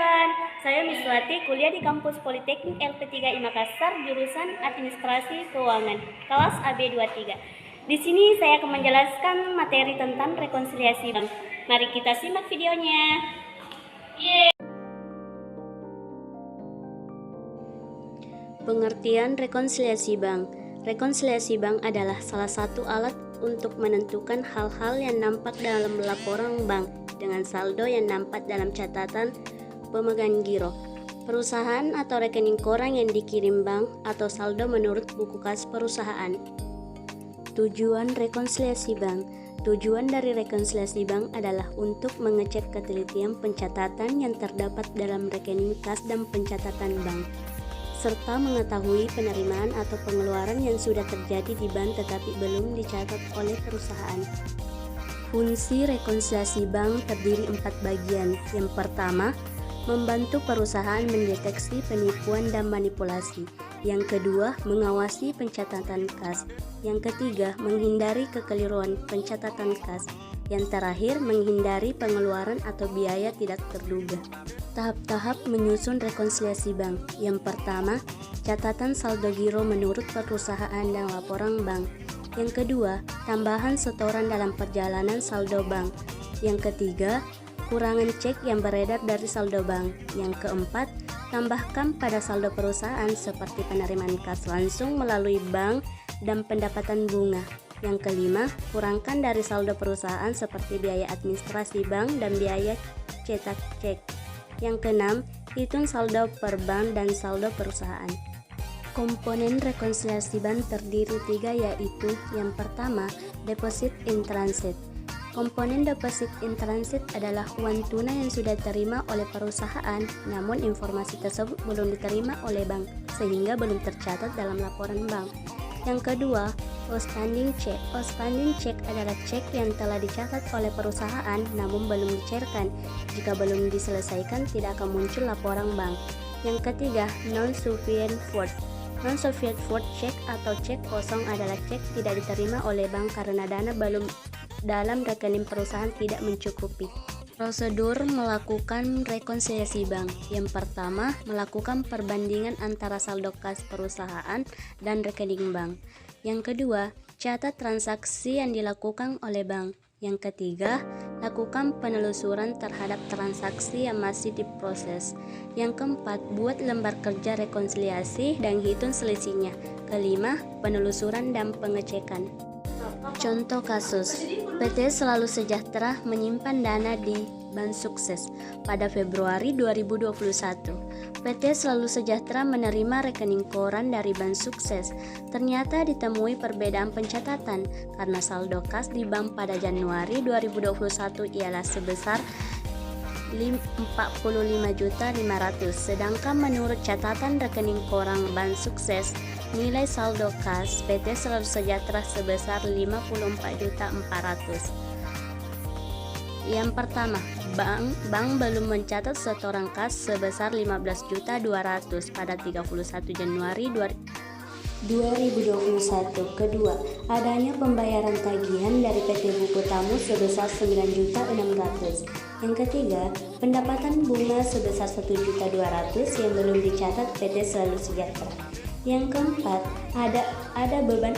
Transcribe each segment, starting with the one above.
kawan, saya Miswati, kuliah di kampus Politeknik LP3I Makassar, jurusan Administrasi Keuangan, kelas AB23. Di sini saya akan menjelaskan materi tentang rekonsiliasi bank. Mari kita simak videonya. Pengertian rekonsiliasi bank. Rekonsiliasi bank adalah salah satu alat untuk menentukan hal-hal yang nampak dalam laporan bank dengan saldo yang nampak dalam catatan pemegang giro, perusahaan atau rekening koran yang dikirim bank, atau saldo menurut buku kas perusahaan. Tujuan rekonsiliasi bank. Tujuan dari rekonsiliasi bank adalah untuk mengecek ketelitian pencatatan yang terdapat dalam rekening kas dan pencatatan bank, serta mengetahui penerimaan atau pengeluaran yang sudah terjadi di bank tetapi belum dicatat oleh perusahaan. Fungsi rekonsiliasi bank terdiri 4 bagian. Yang pertama, membantu perusahaan mendeteksi penipuan dan manipulasi. Yang kedua, mengawasi pencatatan kas. Yang ketiga, menghindari kekeliruan pencatatan kas. Yang terakhir, menghindari pengeluaran atau biaya tidak terduga. Tahap-tahap menyusun rekonsiliasi bank. Yang pertama, catatan saldo giro menurut perusahaan dan laporan bank. Yang kedua, tambahan setoran dalam perjalanan saldo bank. Yang ketiga, kurangan cek yang beredar dari saldo bank. Yang keempat, tambahkan pada saldo perusahaan seperti penerimaan kas langsung melalui bank dan pendapatan bunga. Yang kelima, kurangkan dari saldo perusahaan seperti biaya administrasi bank dan biaya cetak cek. Yang keenam, hitung saldo per bank dan saldo perusahaan. Komponen rekonsiliasi bank terdiri 3, yaitu yang pertama, deposit in transit. Komponen deposit in transit adalah uang tunai yang sudah diterima oleh perusahaan, namun informasi tersebut belum diterima oleh bank, sehingga belum tercatat dalam laporan bank. Yang kedua, outstanding check. Outstanding check adalah cek yang telah dicatat oleh perusahaan namun belum dicairkan. Jika belum diselesaikan, tidak akan muncul laporan bank. Yang ketiga, non-sufficient forward. Non-sufficient forward check atau cek kosong adalah cek tidak diterima oleh bank karena dana belum dalam rekening perusahaan tidak mencukupi. Prosedur melakukan rekonsiliasi bank. Yang pertama, melakukan perbandingan antara saldo kas perusahaan dan rekening bank. Yang kedua, catat transaksi yang dilakukan oleh bank. Yang ketiga, lakukan penelusuran terhadap transaksi yang masih diproses. Yang keempat, buat lembar kerja rekonsiliasi dan hitung selisihnya. Kelima, penelusuran dan pengecekan. Contoh kasus, PT Selalu Sejahtera menyimpan dana di Bank Sukses. Pada Februari 2021, PT Selalu Sejahtera menerima rekening koran dari Bank Sukses. Ternyata ditemui perbedaan pencatatan karena saldo kas di bank pada Januari 2021 ialah sebesar 45.500.000, sedangkan menurut catatan rekening koran Bank Sukses, nilai saldo kas PT Selalu Sejahtera sebesar 54.400.000. Yang pertama, bank belum mencatat setoran kas sebesar 15.200.000 pada 31 Januari 2021. Kedua, adanya pembayaran tagihan dari PT Buku Tamu sebesar 9.600.000. Yang ketiga, pendapatan bunga sebesar 1.200.000 yang belum dicatat PT Selalu Sejahtera. Yang keempat, ada beban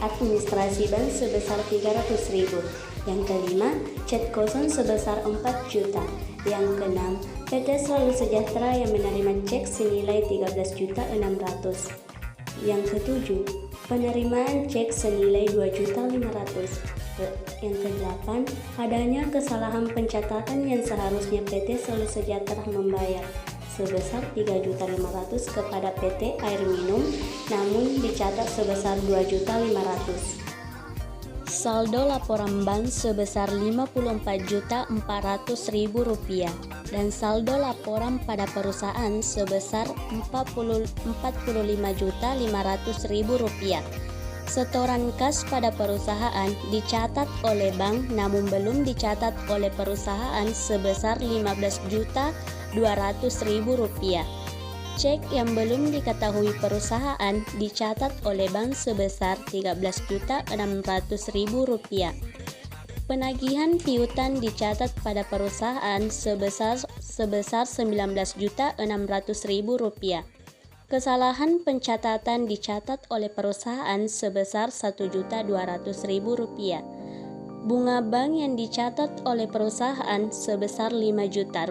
administrasi bank sebesar 300.000. Yang kelima, cek kosong sebesar 4 juta. Yang keenam, PT Selalu Sejahtera yang menerima cek senilai 13.600.000. Yang ketujuh, penerimaan cek senilai 2.500.000. Yang kedelapan, adanya kesalahan pencatatan yang seharusnya PT Selalu Sejahtera membayar sebesar 3.500.000 kepada PT Air Minum, namun dicatat sebesar 2.500.000. Saldo laporan bank sebesar Rp54.400.000 dan saldo laporan pada perusahaan sebesar Rp45.500.000. Setoran kas pada perusahaan dicatat oleh bank namun belum dicatat oleh perusahaan sebesar Rp15.200.000. Cek yang belum diketahui perusahaan dicatat oleh bank sebesar Rp13.600.000. Penagihan piutang dicatat pada perusahaan sebesar Rp19.600.000. Kesalahan pencatatan dicatat oleh perusahaan sebesar Rp1.200.000. Bunga bank yang dicatat oleh perusahaan sebesar 5 juta.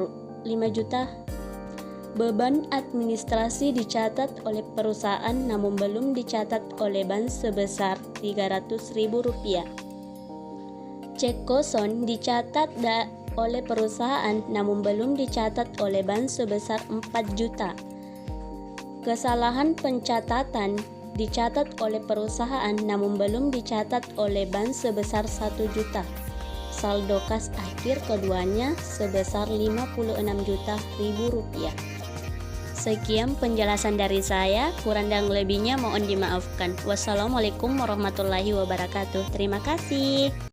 Beban administrasi dicatat oleh perusahaan namun belum dicatat oleh bank sebesar Rp300.000. Cek kosong dicatat oleh perusahaan namun belum dicatat oleh bank sebesar 4 juta. Kesalahan pencatatan dicatat oleh perusahaan namun belum dicatat oleh bank sebesar 1 juta. Saldo kas akhir keduanya sebesar Rp56.000. Sekian penjelasan dari saya, kurang dan lebihnya mohon dimaafkan. Wassalamualaikum warahmatullahi wabarakatuh. Terima kasih.